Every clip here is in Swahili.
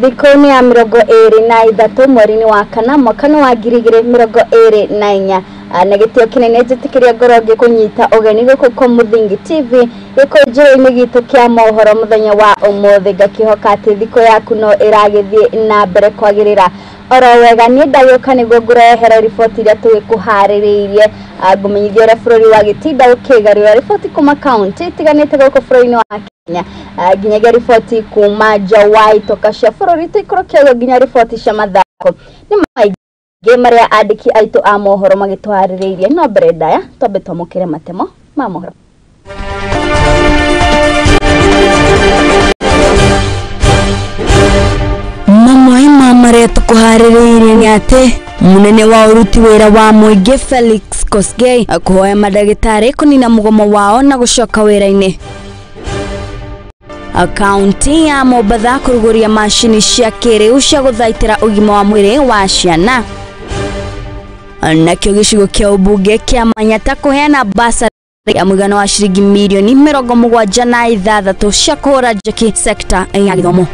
Thikoni ya mirongo eri na ithatu mweri wa kana mwaka wa 2024 na gitio kinene njitikiria ngoroge kunyita ugeni guku kwa Muthingi TV iko njiro-ini gitu kia mohoro muthenya wa umuthi ngakihoka ati thiko yaku no iragithie na mbere kwagirira oro wega ni ndagioka niguo ngurehera riboti iria twikuhaririirie ngumenyithia uria bururi wa gitinda ukigarura riboti kuma county tiganite guku bururi-ini wa Kenya nginyagia riboti kuma Jawai toka cia bururi tuikurukia nginya riboti cia mathako ni maige maria andiki aitu a mohoro magitwaririirie no mbere ndaya twambe twamukire matemo ma mohoro. Mamwe maria tukuhaririirie ni ati munene wa uruti wira wa muingi Felix Kosgei akuhoya madagitari kunina mugomo wao na gucoka wira-ini. Akaunti ya Mombasa kuruguria mashini cia kiriu cia guthaitira ugima wa mwiri wa ciana. Nakio gicigo kia ubunge kia Manyata kuheana basari ya muigana wa ciringi milioni 76 cia kuhura jeki sekta ya githomo.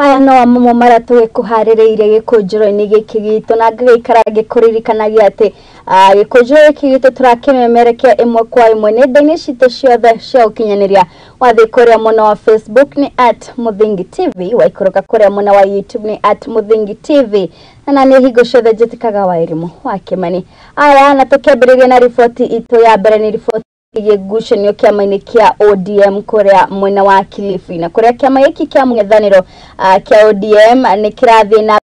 Aya no amwe maria twikuhaririirie gikunjiro-ini giki gitu na ngigikara ngikuririkanagia ati gikunjiro giki gitu turakimemerekia imwe kwa imwe nenda-ini citu ciothe cia ukinyaniria wathi kuria muna wa Facebook ni @Muthingi TV waikuruka kuria muna wa YouTube ni @Muthingi TV na ni higo ciothe njitikaga wa elimu wa Kimani. Aya na tukiambiriria na riboti itu ya mbere ni riboti gucanio kiama-ini kia ODM kuria mwena wa Kilifi na kuria kiama giki kia mũng'ethanĩro kia ODM ni kirathie na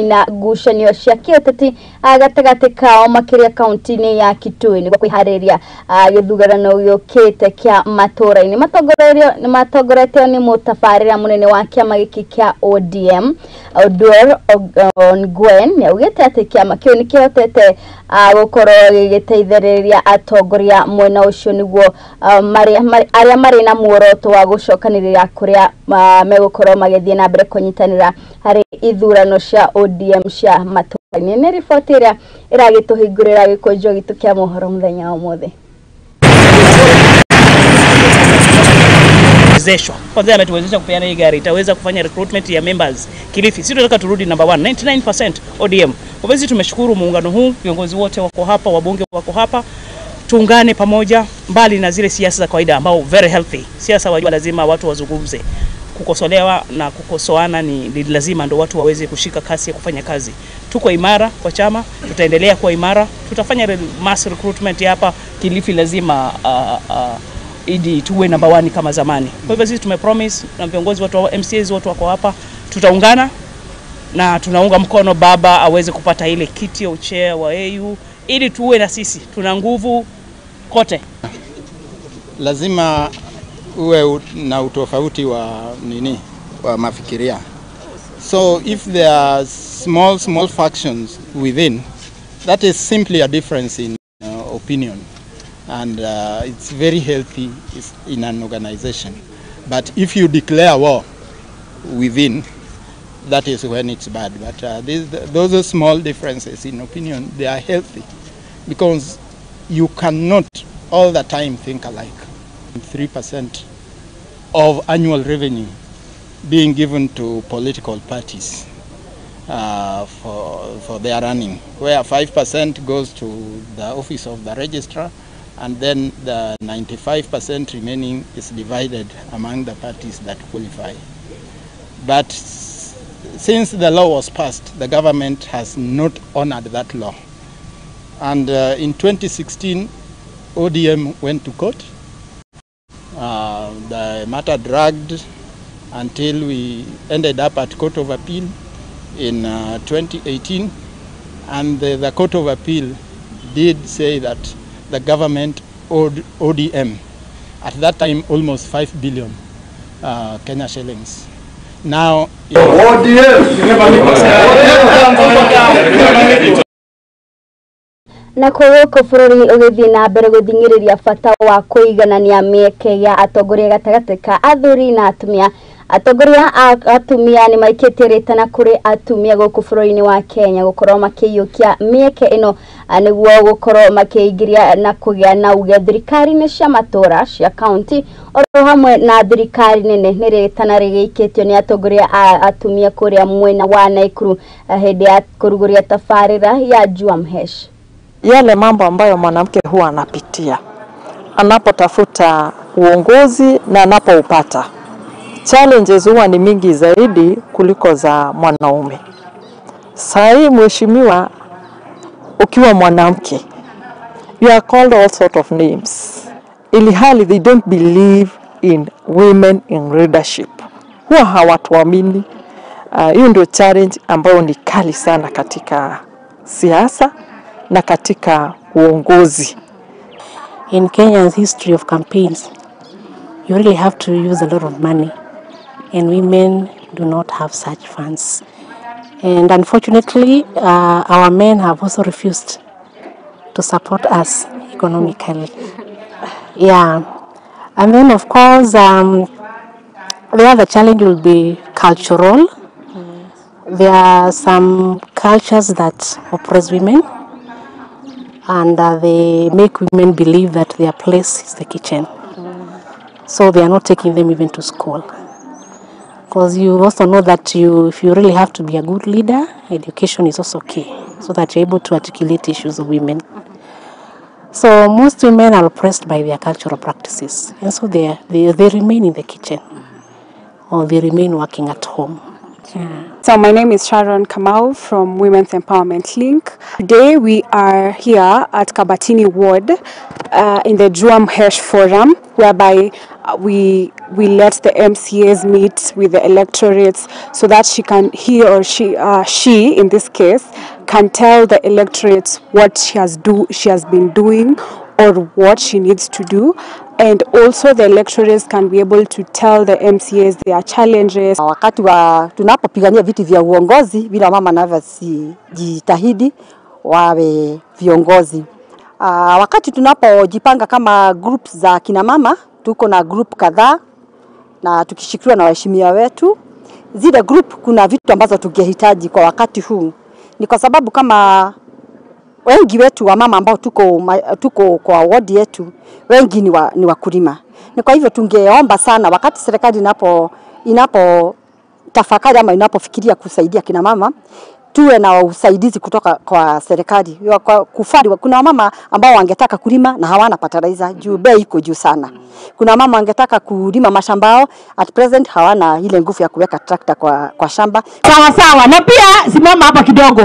na gucanio cia kiuteti gatagati kao makiria kaunti-ini ya Kitui niguo kwihariria githurano giukite kia matura-ini matongoretio ni mutabarĩra munene wa kiama giki kia ODM Oduor Ongwen ni augite ati kiama kiu ni kihotete gukorwo gigiteithĩrĩria atongoria mwena ucio niguo aria mari na muoroto wa gucokanĩrĩra kuria megukorwo magithie na mbere kunyitanĩra hari ithurano cia ODM cia matura-ini. Ni riboti iria iragituhingurira gikunjo gitu kia mohoro muthenya wa umuthi. Kwanza ametuwezesha kupeana hii gari, itaweza kufanya recruitment ya members Kilifi. Sisi tunataka turudi number 1, 99% ODM. Kwa hivyo tumeshukuru muungano huu, viongozi wote wako hapa, wabunge wako hapa. Tuungane pamoja mbali na zile siasa za kawaida ambao very healthy. Siasa wajua lazima watu wazungumze. Kukosolewa na kukosoana ni lazima ndo watu waweze kushika kasi ya kufanya kazi. Tuko imara kwa chama, tutaendelea kuwa imara. Tutafanya mass recruitment hapa Kilifi lazima idi tuwe number 1 kama zamani. Kwa hivyo sisi tumepromise na viongozi watu wa MCAs watu wako hapa, tutaungana na tunaunga mkono baba aweze kupata ile kiti ya chair wa AU ili tuwe na sisi tuna nguvu kote. Lazima uwe na utofauti wa wa mafikiria. So if there are small factions within, that is simply a difference in opinion. And it's very healthy in an organization. But if you declare war within, that is when it's bad. But those are small differences in opinion. They are healthy because you cannot all the time think alike. 3% of annual revenue being given to political parties for their running, where 5% goes to the office of the registrar, and then the 95% remaining is divided among the parties that qualify. But since the law was passed, the government has not honored that law. And in 2016, ODM went to court. The matter dragged until we ended up at Court of Appeal in 2018. And the Court of Appeal did say that the government owed ODM, at that time, almost 5 billion Kenya shillings. Now, na kuguko bururi ugithi na mbere guthingiriria bata wa kuiganania mieke ya atongoria gatagati ka athuri na atumia Atongoria atumia ni maiketeretana kuri atumia guku bũrũri-inĩ wa Kenya gukorwo makĩiyũkia mĩeke ĩno nĩguo gukorwo makĩingĩria na kũgĩa na uge thirikari-inĩ cia matũra cia county oro hamwe na thirikari nene nĩrĩtana rĩgĩikĩtio nĩ atongoria atumia kũrĩa mwena wa Nakuru hĩndĩ ya kũrugũria tabarĩra ya Jua Mhesh. Yale mambo ambayo mwanamke huwa anapitia anapotafuta uongozi na anapoupata, challenges huwa ni mingi zaidi kuliko za mwanaume. Sahi mheshimiwa, ukiwa mwanamke, you are called all sort of names. Ili hali they don't believe in women in leadership. Huwa hawatuamini. Hiyo ndio challenge ambayo ni kali sana katika siasa na katika uongozi. In Kenya's history of campaigns, you really have to use a lot of money, and women do not have such funds. And unfortunately, our men have also refused to support us economically. Yeah, and then of course, the other challenge will be cultural. There are some cultures that oppress women, and they make women believe that their place is the kitchen. So they are not taking them even to school. Because you also know that if you really have to be a good leader, education is also key, so that you're able to articulate issues of women. So most women are oppressed by their cultural practices, and so they remain in the kitchen, or they remain working at home. Yeah. So my name is Sharon Kamau from Women's Empowerment Link. Today we are here at Kabatini Ward in the Jua Mhesh Forum, whereby we let the MCAs meet with the electorates so that she in this case can tell the electorates what she has been doing or what she needs to do, and also the electorates can be able to tell the MCAs their challenges. Wakati wa tunapopigania viti vya uongozi, bila mama anavyojitahidi wawe viongozi. Wakati tunapojipanga kama groups za kina mama, tuko na group kadhaa na tukishirikiana na waheshimiwa wetu. Zile group kuna vitu ambazo tungehitaji kwa wakati huu. Ni kwa sababu kama wengi wetu wa mama ambao tuko kwa ward yetu, wengi ni wakulima. Ni kwa hivyo tungeomba sana wakati serikali inapo tafakari ama inapofikiria kusaidia kina mama, tuwe na usaidizi kutoka kwa serikali. Kuna mama ambao wangetaka kulima na hawana fertilizer juu bei iko juu sana. Kuna mama wangetaka kulima mashambao, at present hawana ile nguvu ya kuweka tractor kwa shamba. Sawa, na pia simama hapa kidogo.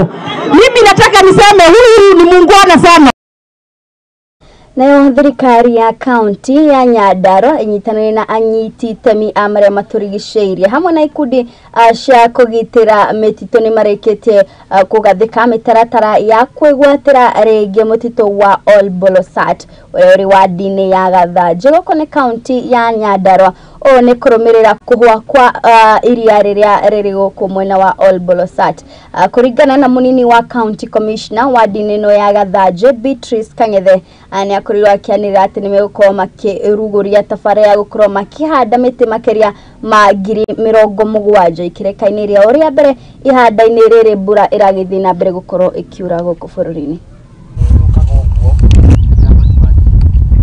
Mimi nataka niseme huyu ni muungwana sana. Nayo thirikari ya kaunti ya Nyandarua inyitanĩire na anyiti itemi a marĩa matũrigicĩirie hamwe na ikundi cia kũgitĩra mĩtitũ nĩ marĩkĩtie kũgathĩka mĩtaratara ya kwĩgwatĩra rĩngĩ mũtitũ wa Olbolosat ũrĩa ũrĩ wadi-inĩ ya Gathanjĩ gũkũ nĩ kaunti ya Nyandarua. O nĩ kũrũmĩrĩra kũhwa kwa iria rĩrĩa rĩrĩ gũkũ mwena wa Olbolosat. Kũringana na mũnini wa county commissioner wadi-inĩ ĩno ya Gathanjĩ Beatrice Kang'ethe, nĩ akorirwo akĩanĩrĩra atĩ nĩ megũkorwo makĩrugũria tabarĩra ya gũkorwo makĩhanda mĩtĩ makĩria ma 70,000 ikĩrĩka-inĩ rĩa ũrĩa mbere ihanda-inĩ rĩrĩ mbura ĩragĩthiĩ na mbere gũkorwo ĩkiura gũkũ bũrũri-inĩ.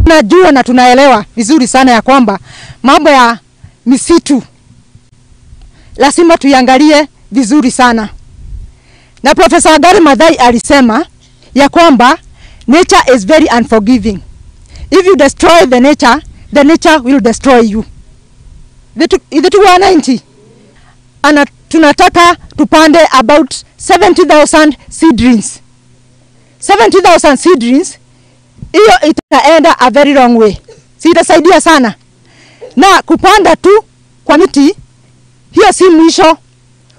Tunajua na tunaelewa vizuri sana ya kwamba mambo ya misitu lazima tuiangalie vizuri sana. Na Profesa Wangari Maathai alisema ya kwamba nature is very unforgiving. If you destroy the nature will destroy you. Vitu 190. Ana tunataka tupande about 70,000 seedlings. 70,000 seedlings, hiyo itaenda a very long way. Si itasaidia sana. Na kupanda tu kwa miti, hiyo si mwisho.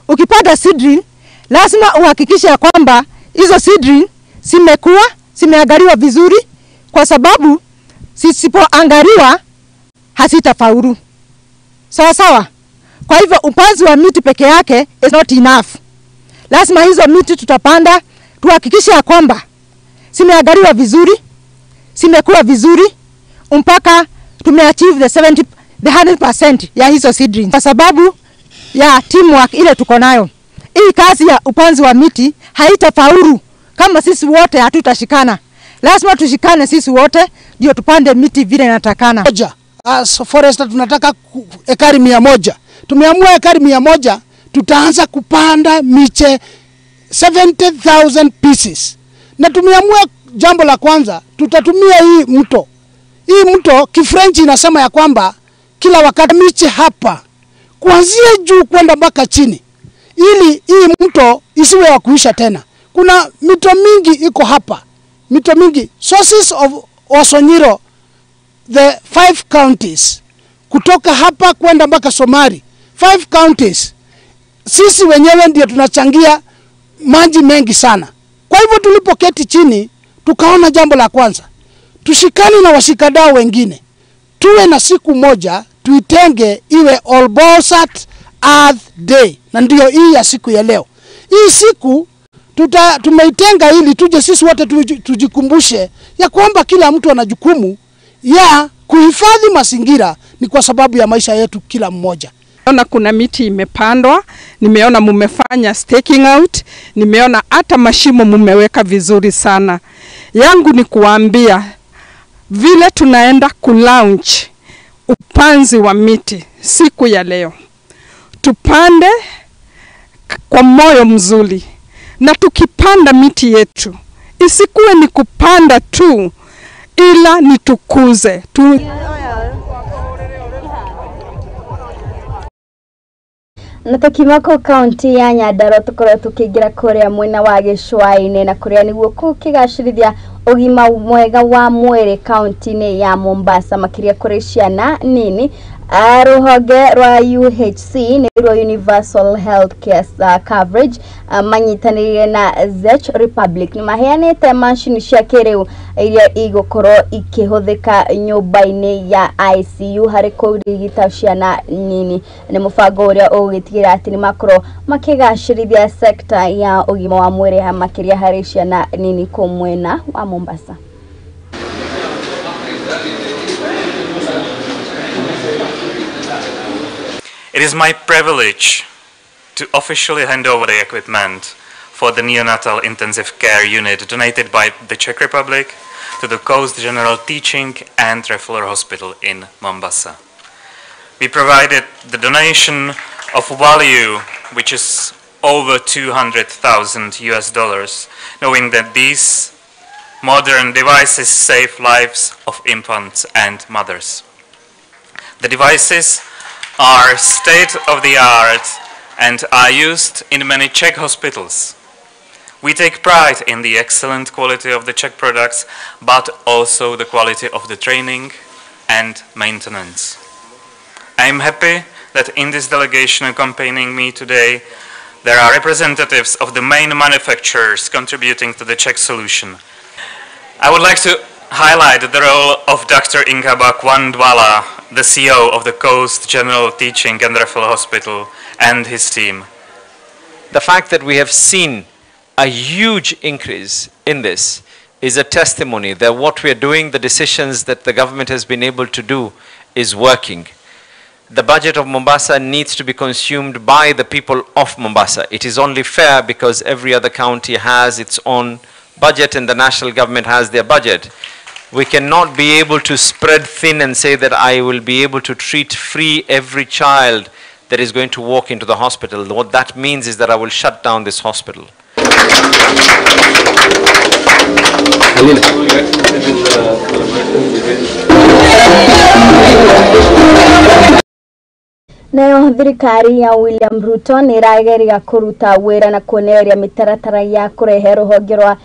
Ukipanda seedling, lazima uhakikishe ya kwamba hizo seedling zimeangaliwa vizuri, kwa sababu zisipoangaliwa hazitafaulu. Sawa. Kwa hivyo upanzi wa miti peke yake is not enough. Lazima hizo miti tutapanda tuhakikishe ya kwamba zimeangaliwa vizuri, zimekuwa vizuri mpaka tumeachieve the 100% ya hizo seedlings. Kwa sababu ya teamwork ile tuko nayo. Hii kazi ya upanzi wa miti haitafaulu kama sisi wote hatutashikana. Lazima tushikane sisi wote ndio tupande miti vile inatakana. As forester tunataka ekari 100. Tumeamua ekari 100 tutaanza kupanda miche 70,000 pieces. Na tumeamua jambo la kwanza tutatumia hii mto. Hii mto Kifrench inasema ya kwamba kila wakati miche hapa kuanzia juu kwenda mpaka chini, ili hii mto isiwe ya kuisha tena. Kuna mito mingi iko hapa, mito mingi. Sources of Osonyiro, the 5 counties, kutoka hapa kwenda mpaka Somali, 5 counties, sisi wenyewe ndio tunachangia maji mengi sana. Kwa hivyo tulipoketi chini, tukaona jambo la kwanza, tushikane na washikadau wengine, tuwe na siku moja, tuitenge iwe Olbosat Earth Day, na ndio hii ya siku ya leo. Hii siku tumeitenga ili tuje sisi wote tujikumbushe ya kwamba kila mtu ana jukumu ya kuhifadhi mazingira, ni kwa sababu ya maisha yetu kila mmoja. Nimeona kuna miti imepandwa, nimeona mumefanya staking out, nimeona hata mashimo mumeweka vizuri sana. Yangu ni kuambia vile tunaenda kulaunch upanzi wa miti siku ya leo, tupande kwa moyo mzuri, na tukipanda miti yetu isikuwe ni kupanda tu, ila nitukuze Natukimako county ya Nyandarua tukoro tukigira kuria mwena wa Gicũa-inĩ na kuria niguo kugigacirithia ugima mwega wa mwĩrĩ county-inĩ ya Mombasa makiria kuri ciana nini. Ruhonge rwa UHC nĩruo Universal Healthcare Coverage manyitanĩire na Czech Republic nimaheanĩte macini cia kĩrĩu iria igũkorwo ikĩhũthĩka nyũmba-inĩ ya ICU harĩ kũrigita ciana nini. Nĩ mũbango ũrĩa ũgũtigĩrĩra atĩ nĩmakorwo makĩgacĩrithia sekta ya ũgima wa mwĩrĩ makĩria harĩ ciana nini kũ mwena wa Mombasa. It is my privilege to officially hand over the equipment for the neonatal intensive care unit donated by the Czech Republic to the Coast General Teaching and Referral Hospital in Mombasa. We provided the donation of value which is over $200,000, knowing that these modern devices save lives of infants and mothers. The devices are state-of-the-art and are used in many Czech hospitals. We take pride in the excellent quality of the Czech products, but also the quality of the training and maintenance. I am happy that in this delegation accompanying me today, there are representatives of the main manufacturers contributing to the Czech solution. I would like to highlight the role of Dr. Inga Bakwandwala, the CEO of the Coast General Teaching and Referral Hospital, and his team. The fact that we have seen a huge increase in this is a testimony that what we are doing, the decisions that the government has been able to do, is working. The budget of Mombasa needs to be consumed by the people of Mombasa. It is only fair because every other county has its own budget and the national government has their budget. We cannot be able to spread thin and say that I will be able to treat free every child that is going to walk into the hospital. What that means is that I will shut down this hospital. Nayo thirikari ya William Ruto nĩrageria kũruta wĩra na kuonereria mĩtaratara ya kũrehe rũhonge rwa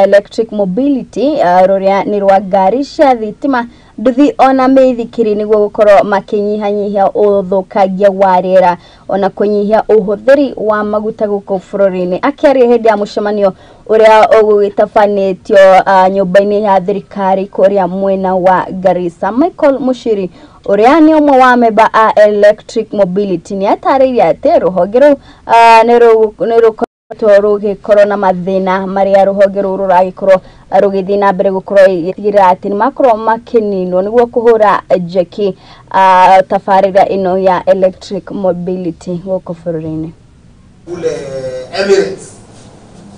electric mobility rũrĩa nĩ rwa ngari cia thitima nduthi ona mĩithikiri nĩguo gũkorwo makĩnyihanyihia ũthũkangia wa rĩera ona kũnyihia ũhũthĩri wa maguta gũkũ bũrũri-inĩ. Akĩaria hĩndĩ ya mũcemanio ũrĩa ũgũgĩtabanĩtio nyũmba-inĩ ya thirikari kũrĩa mwena wa Garissa, Michael Mushiri ũrĩa nĩ ũmwe wa memba a electric mobility nĩ atarĩirie atĩ rũhonge rũu nĩ toruge corona mathina maria ruhonge ruru ragikoro rugithii na mbere gukorwo itigirira ati nimakorwo makinino niguo kuhura jeki tafarira ino ya electric mobility guko bururi-ini ule Emirates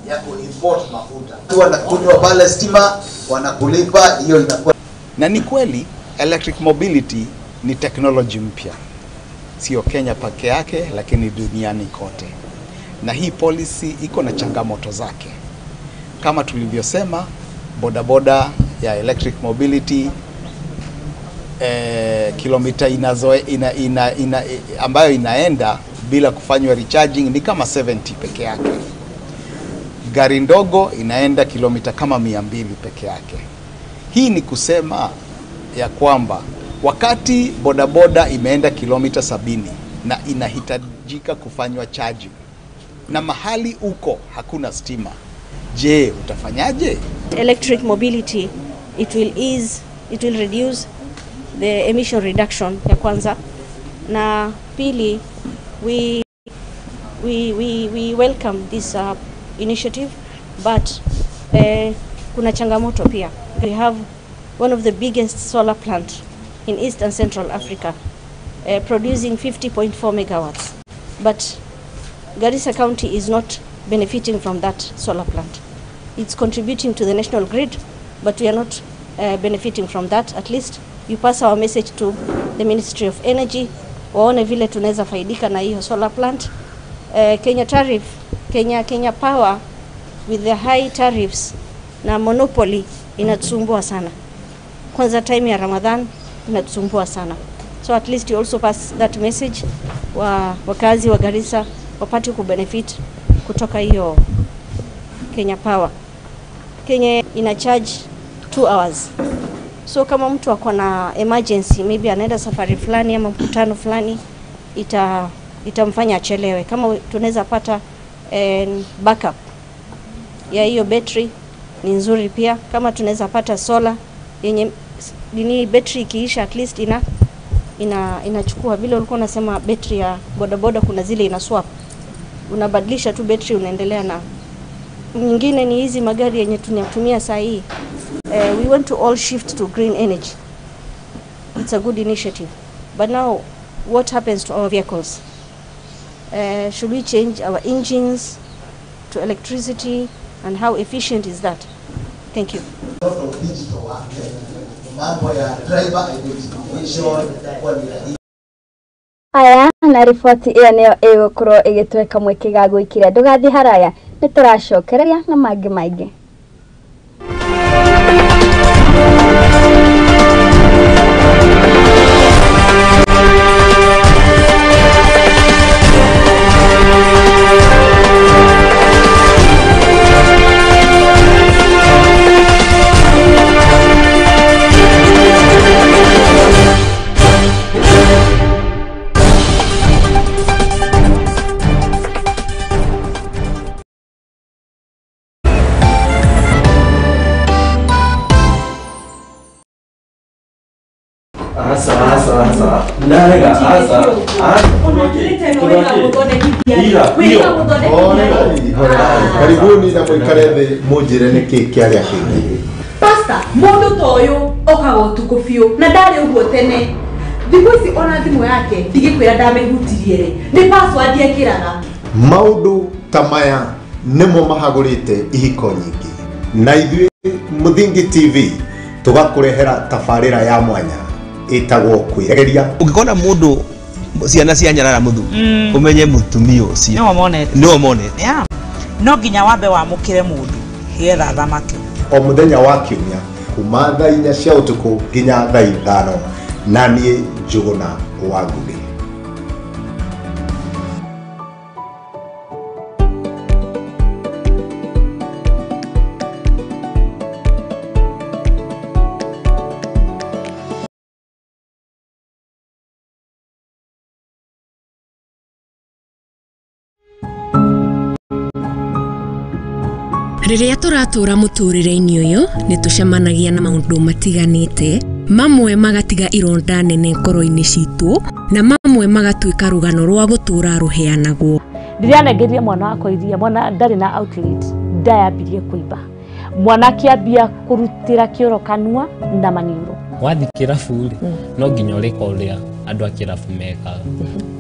ya kuimport mafuta wanakunywa pale stima wanakulipa hiyo inakuwa. Na ni kweli electric mobility ni technology mpya, sio Kenya peke yake lakini duniani kote, na hii policy iko na changamoto zake. Kama tulivyosema, bodaboda ya electric mobility kilomita ambayo inaenda bila kufanywa recharging ni kama 70 peke yake. Gari ndogo inaenda kilomita kama 200 peke yake. Hii ni kusema ya kwamba wakati bodaboda imeenda kilomita 70 na inahitajika kufanywa charging na mahali uko hakuna stima, je, utafanyaje? Electric mobility, it will reduce the emission reduction ya kwanza, na pili we welcome this initiative, but kuna changamoto pia. We have one of the biggest solar plant in East and Central Africa, producing 50.4 megawatts, but Garissa County is not benefiting from that solar plant. It's contributing to the national grid, but we are not benefiting from that. At least you pass our message to the Ministry of Energy, waone vile tunaweza faidika na hiyo solar plant. Kenya tariff, Kenya Power with the high tariffs na monopoly inatusumbua sana. Kwanza time ya Ramadhan inatusumbua sana. So at least you also pass that message wakazi wa Garissa wapate kubenefit kutoka hiyo Kenya Power. Kenya ina charge 2 hours. So kama mtu ako na emergency, maybe anaenda safari fulani ama mkutano fulani, itamfanya achelewe. Kama tunaweza pata backup ya hiyo battery ni nzuri pia. Kama tunaweza pata solar yenye ni battery ikiisha at least inachukua vile ulikuwa unasema battery ya bodaboda kuna zile ina swap. Unabadilisha tu battery unaendelea na nyingine. Ni hizi magari yenye tunatumia saa hii. We want to all shift to green energy. It's a good initiative. But now what happens to our vehicles? Should we change our engines to electricity, and how efficient is that? Thank you. Aya na riboti iyo niyo igukorwo igitweka mwikiga gwikira ndugathi haraya nituracokereria na mangi maingi. Karibuni na mwikare mujire niki kiaria kingi. Pastor, mundu toyo okago tukufio na ndari uguo tene. Thiku ici ona thimu yake ndigikwira ndamehutirie ri. Ni password yekiraga. Maundu tamaya nimo mahagurite ihiko nyingi. Na ithuĩ Muthingi TV tugakurehera tafarira ya mwanya itagwo kwiregeria. Ungikona mundu ciana cia nyarara muthu umenye mutumia ucio no monete no nginya wambe wamukire mundu getha thamake. O muthenya wa kiumia kuma thaa 4 cia utuku nginya thaa 5 na niĩ Njuguna wa Ngugi. Riria turatura muturire-ini uyu nitucemanagia na maundu matiganite, mamwe magatiga ironda nene ngoro-ini citu na mamwe magatuika rugano rwa gutura ruheanagwo. ndirianengeria mwana wakwa iria mwana ndari na outlet ndayambirie kuiba mwana kiambia kurutira kioro kanua na maniuro wathi kirabu no nginya urika uria andu a kirabu mekaga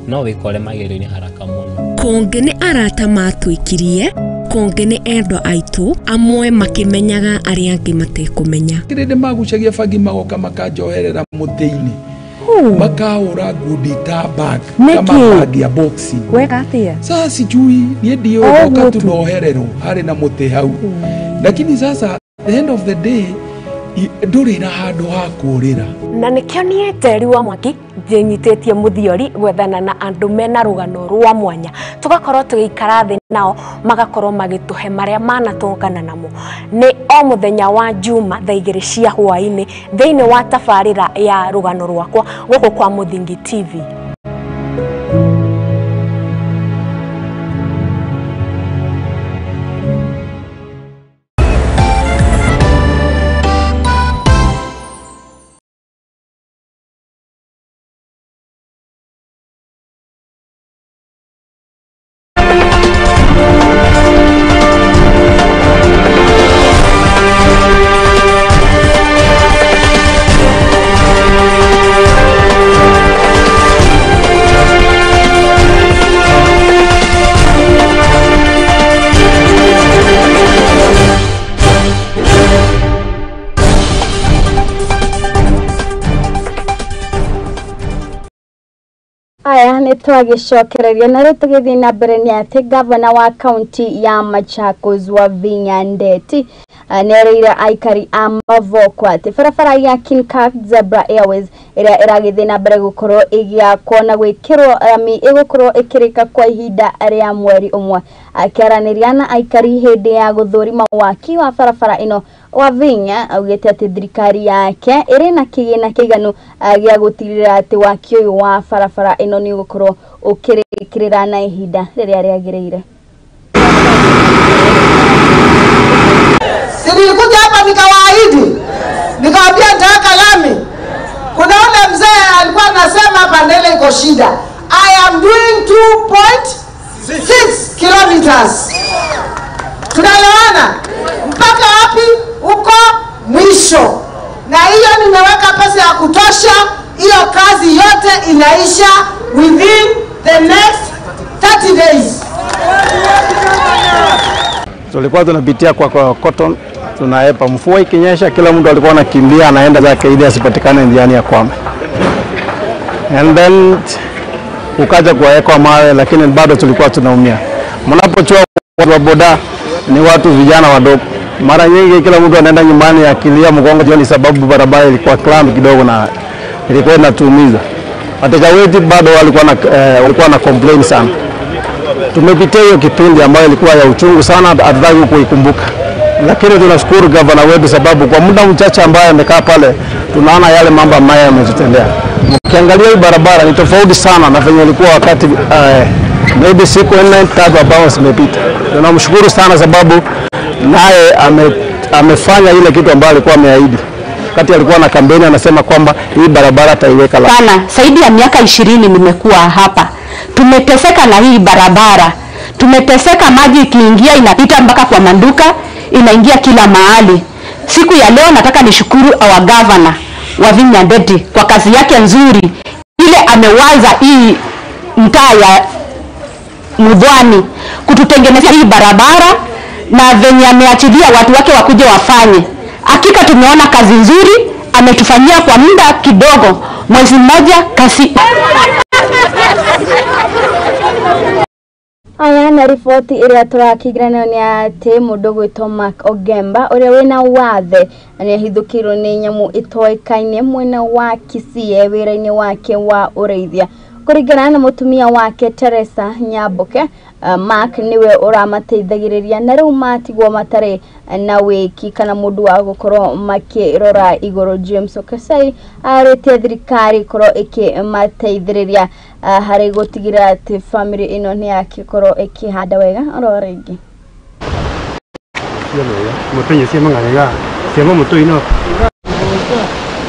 no wikore magero-ini haraka muno konge ni arata matwikirie konge ni endwa aitu amwe makimenyaga aria angi matekumenya kirinde magucagia bangi magoka makanjoherera muthini makahura ngundi ta bag kama bag ya boxing wega atia sasa sijui nie ndio oka tunoherero hari na muthi hau lakini sasa at the end of the day nduri na handu ha kurira na nikio nie teri wa mwaki njinyitetie muthiori gwethana na andu mena rugano rwa mwanya tugakorwo tugikara thi nao magakorwo magituhe maria manatongana namo ni o muthenya wa juma thaa 2 cia hwaini thiini wa tabarira ya rugano rwakwa guku kwa Muthingi TV. Aya nĩ twagicokereria na rĩu tũgĩthiĩ na mbere nĩ atĩ gavana wa kaunti ya Machakos Wavinya Ndeti nĩerĩire aikari a Mavoko atĩ barabara ya King Khat Zebra Airways ĩrĩa ĩragĩthiĩ na mbere gũkorwo ĩgĩakwo na gwĩkĩrwo rami ĩgũkorwo ĩkĩrĩka kwa ihinda rĩa mweri ũmwe. Akĩaranĩria na aikari hĩndĩ ya gũthũrima waki wa barabara ĩno, Wavinya augĩte atĩ thirikari yake ĩrĩ na kĩgĩna kĩiganu gĩa gũtigĩrĩra atĩ waki ũyũ wa barabara ĩno nĩ ũgũkorwo ũkĩrĩkĩrĩra na ihinda rĩrĩa rĩagĩrĩire. Nilikuja hapa nikawaahidi, nikamwambia nitaweka lami. Kuna ule mzee alikuwa anasema hapa Ndele iko shida. I am doing 2.6 kilometers. Tunaelewana? Mpaka wapi? Uko mwisho. Na hiyo nimeweka pesa ya kutosha, hiyo kazi yote inaisha within the next 30 days. Tulikuwa tunapitia kwa cotton, tunaepa mvua ikinyesha, kila mtu alikuwa anakimbia anaenda zake ili asipatikane njiani ya kwame. And then ukaja kuwekwa mawe, lakini bado tulikuwa tunaumia. Mnapochua watu wa boda ni watu vijana wadogo. Mara nyingi kila mtu anaenda nyumbani akilia mgongo jioni, sababu barabara ilikuwa clamp kidogo na ilikuwa inatuumiza. Wateja wetu bado walikuwa na complain sana. Tumepitia hiyo kipindi ambayo ilikuwa ya uchungu sana, hatutaki kuikumbuka. Lakini tunashukuru gavana wetu, sababu kwa muda mchache ambaye amekaa pale tunaona yale mambo ambayo yametutendea. Ukiangalia hii barabara ni tofauti sana na venye ilikuwa wakati maybe siku 4-5 ambazo zimepita. Tunamshukuru sana sababu naye amefanya ile kitu ambayo alikuwa ameahidi. Wakati alikuwa na kampeni anasema kwamba hii barabara ataiweka lami. Sana, zaidi ya miaka 20 nimekuwa hapa. Tumeteseka na hii barabara. Tumeteseka, maji ikiingia inapita mpaka kwa manduka, inaingia kila mahali. Siku ya leo nataka nishukuru our governor Wavinya Ndeti kwa kazi yake nzuri. Ile amewaza hii mtaa ya Mudhwani kututengenezea hii barabara, na venye ameachilia watu wake wakuje wafanye. Hakika tumeona kazi nzuri ametufanyia kwa muda kidogo, mwezi mmoja kasi. Aya na riboti ĩrĩa tũrakĩgĩranĩrwo nĩ atĩ mũndũ gwĩtwo Mark Ogemba ũrĩa wĩna wathe nĩahithũkĩirwo nĩ nyamũ ĩtoĩkaine mwena wa Kisii wĩra-inĩ wake wa ũrĩithia. Kũringana na mũtumia wake Teresa Nyamboke, Mark niwe ũramateithagĩrĩria na rĩu matigwo matarĩ na wĩki kana mũndũ wa gũkorwo makĩrora igũrũ. James Okesai arĩtie thirikari korwo ĩkĩmateithĩrĩria harĩ gũtigĩrĩra atĩ famĩlĩ ĩno nĩ yakĩkorwo ĩkĩhanda wega oro rĩngĩ. Mũtenya cia mang'arĩga cia mũtũ-inĩ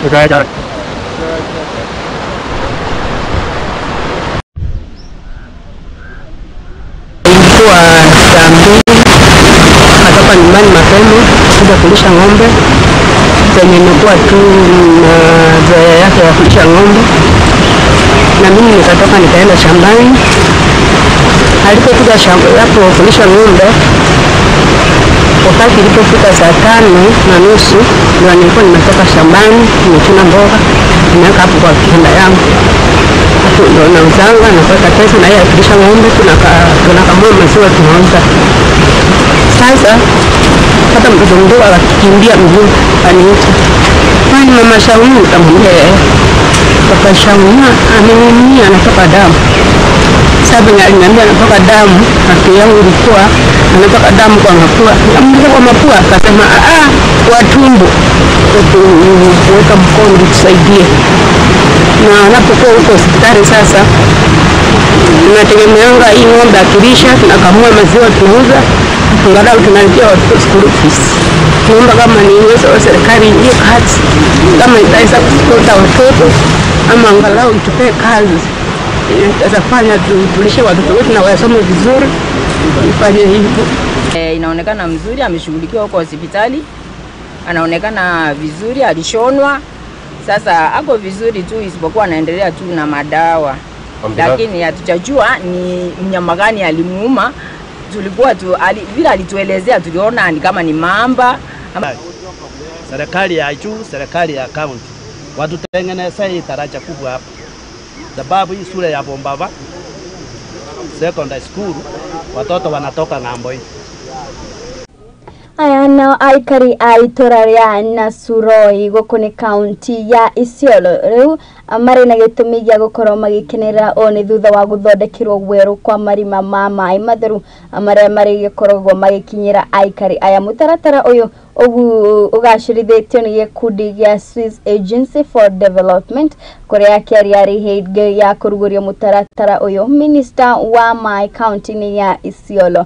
ĩkaja ilikuwa saa 2 natoka nyumbani mapema kuja kulisha ng'ombe. Zenye imekuwa tu na zoea yake ya kulisha ng'ombe, na mimi nikatoka nikaenda shambani. Alipokuja hapo kulisha ng'ombe, wakati ilipofika saa 5:30 ndio nilikuwa nimetoka shambani, nimechuna mboga, nimeweka hapo kwa kibanda yangu. Hapo ndio nauzanga na kuweka pesa, na yeye akilisha ng'ombe tunakamua maziwa tunauza. Sasa hata mtoto mdogo akikimbia mguu aniita, kwani mama Shauni utamwambia yeye? Papa Shauni ameniumia, anatoka damu. Sababu aliniambia anatoka damu, haki yangu ilikuwa anatoka damu kwa mapua. Namtoka kwa mapua, akasema kwa tumbo, kuweka mkono tusaidie. Na anapokuwa huko hospitali sasa, tunategemeanga hii ng'ombe akilisha, tunakamua maziwa tunauza, angalau tunalipia watoto school fees. Tunaomba kama ni uwezo wa serikali hiyo kazi, kama itaweza kutoa watoto ama angalau itupee kazi. Itafanya tulishe watoto wetu na wasome vizuri, ifanye hivyo. Inaonekana mzuri, ameshughulikiwa huko hospitali. Anaonekana vizuri, alishonwa. Sasa ako vizuri tu, isipokuwa anaendelea tu na madawa. Lakini hatujajua ni mnyama gani alimuuma. Tulikuwa tu vile alituelezea, tuliona ni kama ni mamba. Serikali ya juu, serikali ya county watutengeneza hii daraja kubwa hapa, sababu hii shule ya Bombava secondary school watoto wanatoka ng'ambo hii. Aya na aikari aitora ria Nasuroi gukuni county ya Isiolo riu amari na gitumi gia gukorwo magikenera one thutha wa guthondekirwo gweru kwa marima ma mai matheru amare mari gikoragwo magikinyira aikari aya mutaratara uyu ugacirithitio ni gikundi gia Swiss Agency for Development kuria kiari hege ya kuruguria mutaratara uyu. Minister wa mai county ni ya Isiolo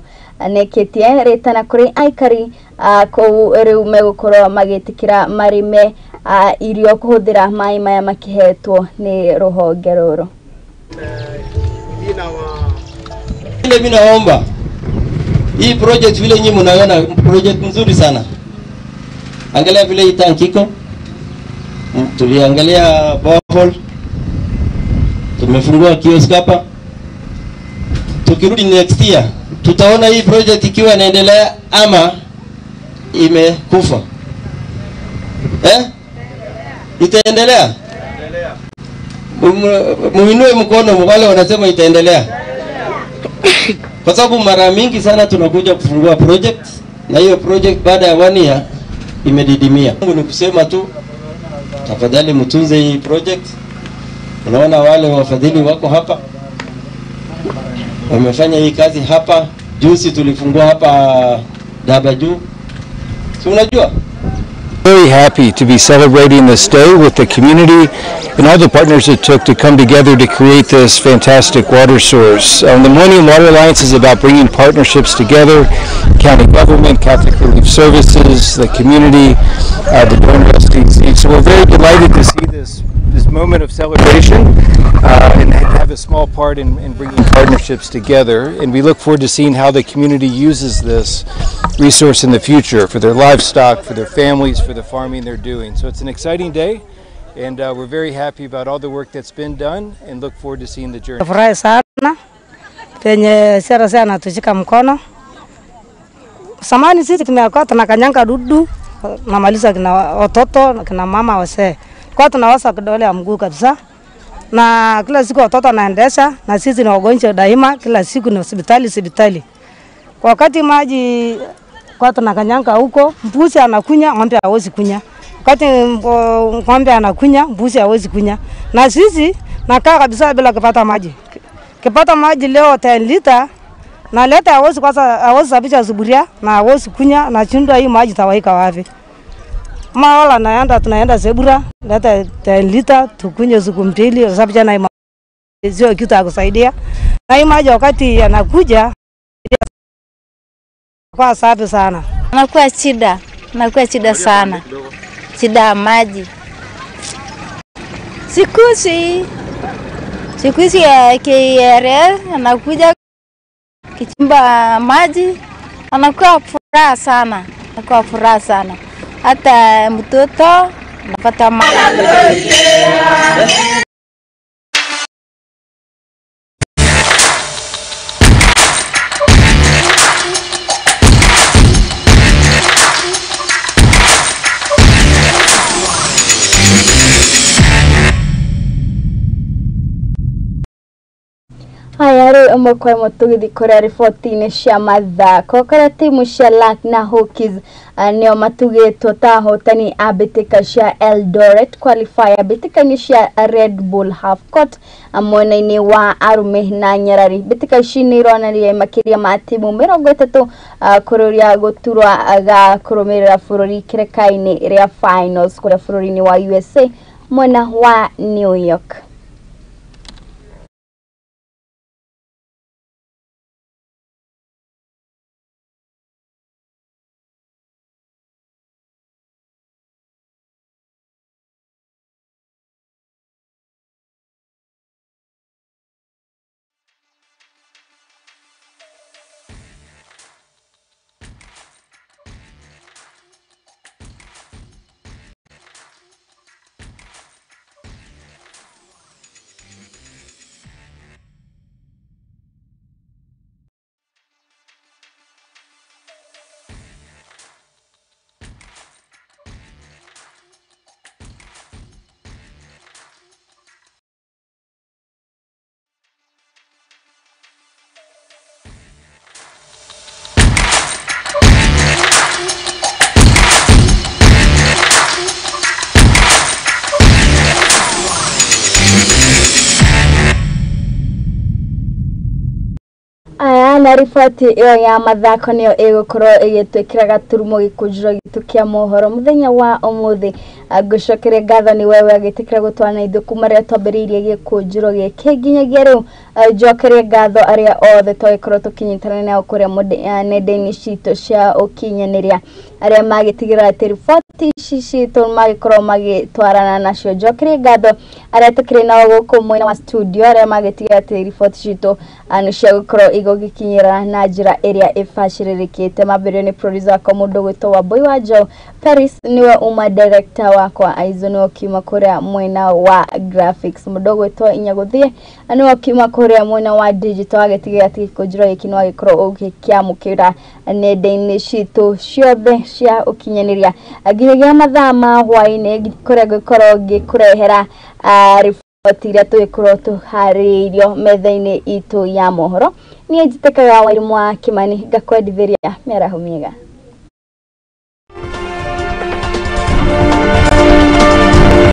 neketie retana kuri aikari ko riu megukorwo magitikira marime irio kuhuthira mai maya makihetwo ni ruhonge ruru. Ile mimi naomba hii project vile nyinyi mnaona project nzuri sana. Angalia vile hii tanki iko. Tuliangalia borehole. Tumefungua kiosk hapa. Tukirudi next year tutaona hii project ikiwa inaendelea ama imekufa. Itaendelea? Muinue mkono wale wanasema itaendelea. Kwa sababu mara mingi sana tunakuja kufungua project na hiyo project baada ya 1 year imedidimia. Ni kusema tu tafadhali mtunze hii project. Unaona wale wafadhili wako hapa wamefanya hii kazi hapa. Juzi tulifungua hapa Dabaju. So unajua very happy to be celebrating this day with the community and all the partners it took to come together to create this fantastic water source. The Millennium Water Alliance is about bringing partnerships together, county government, Catholic Relief Services, the community, the donor SDC. So we're very delighted to see this moment of celebration and have a small part in bringing partnerships together. And we look forward to seeing how the community uses this resource in the future for their livestock, for their families, for the farming they're doing. So it's an exciting day, and we're very happy about all the work that's been done and look forward to seeing the journey. Furahi sana penye sera sana tushika mkono. Samani sisi tumekuwa tunakanyanga dudu na maliza kina watoto kina mama wase. Kwa tunawasa kidole ya mguu kabisa. Na kila siku watoto wanaendesha na sisi ni wagonjwa daima, kila siku ni hospitali. Kwa wakati maji kwa tunakanyanga huko, mbuzi anakunya, ng'ombe hawezi kunya. Wakati ng'ombe anakunya, mbuzi hawezi kunya. Na sisi nakaa kabisa bila kupata maji. Kipata maji leo 10 lita na leta hawezi sabisha suburia na hawezi kunya na chindwa hii maji tawaika wapi. Mawala tunaenda Zebura, leta 10 lita tukunye siku mbili, sabisha na sio kitu ya kusaidia. Na hii maji wakati yanakuja kwa safi sana. Nakuwa shida sana. Shida ya maji. Siku hizi ya KRL anakuja akichimba maji anakuwa furaha sana, hata mtoto anapata maji. Haya umekuwa mutugithi kuria riboti-inĩ cia mathako kuria timu cia Lac na Hokies nio matugĩtwo ta hotani a mbĩtĩka cia Eldoret qualifier mbĩtĩka-inĩ cia Red Bull Half Court mwena-inĩ wa arume na Nyarari. Mbĩtĩka ici nĩ ironania makĩria ma timu 30 kũrũria gũturwa ga kũrũmĩrĩra bũrũri kĩrĩka-inĩ rĩa finals kuria bũrũri-inĩ wa USA mwena wa New York. Na riboti iyo ya mathako niyo igukorwo igitwikira gaturumo gikujiro gitu kia mohoro muthenya wa umuthi. Gucokeria ngatho ni wewe agitikira gutwana ithuku maria twambiriirie gikujiro giki nginyagia riu. Njokeria ngatho aria othe twagikorwo tukinyitana nao kuria nenda-ini citu cia ukinyaniria aria magitigira ati riboti citu magikorwo magitwarana nacio. Njokeria ngatho aria tukiri nao guku mwena wa studio aria magitigira ati riboti citu ni cia gukorwo igogikinyira na njira iria ifashiririkite. Mabirio ni producer kwa mundu gwitwo wa Boy wa Joe. Paris niwe director wakwa. Aizo niwe kiuma kuria mwena wa graphics. Mundu gwitwo Inyaguthie niwe kiuma kuria mwena wa digital agitigira ati kujiro iki no agikorwo ugikiamukira nenda-ini citu ciothe cia ukinyaniria nginyagia mathaa ma hwaini kuria gikorwo gikurehera riboti iria tugikorwo tuhariirio metha-ini itu ya mohoro. Niĩ njitĩkaga Wairimu wa Kimani ngakwendithĩria mĩaraho mĩega.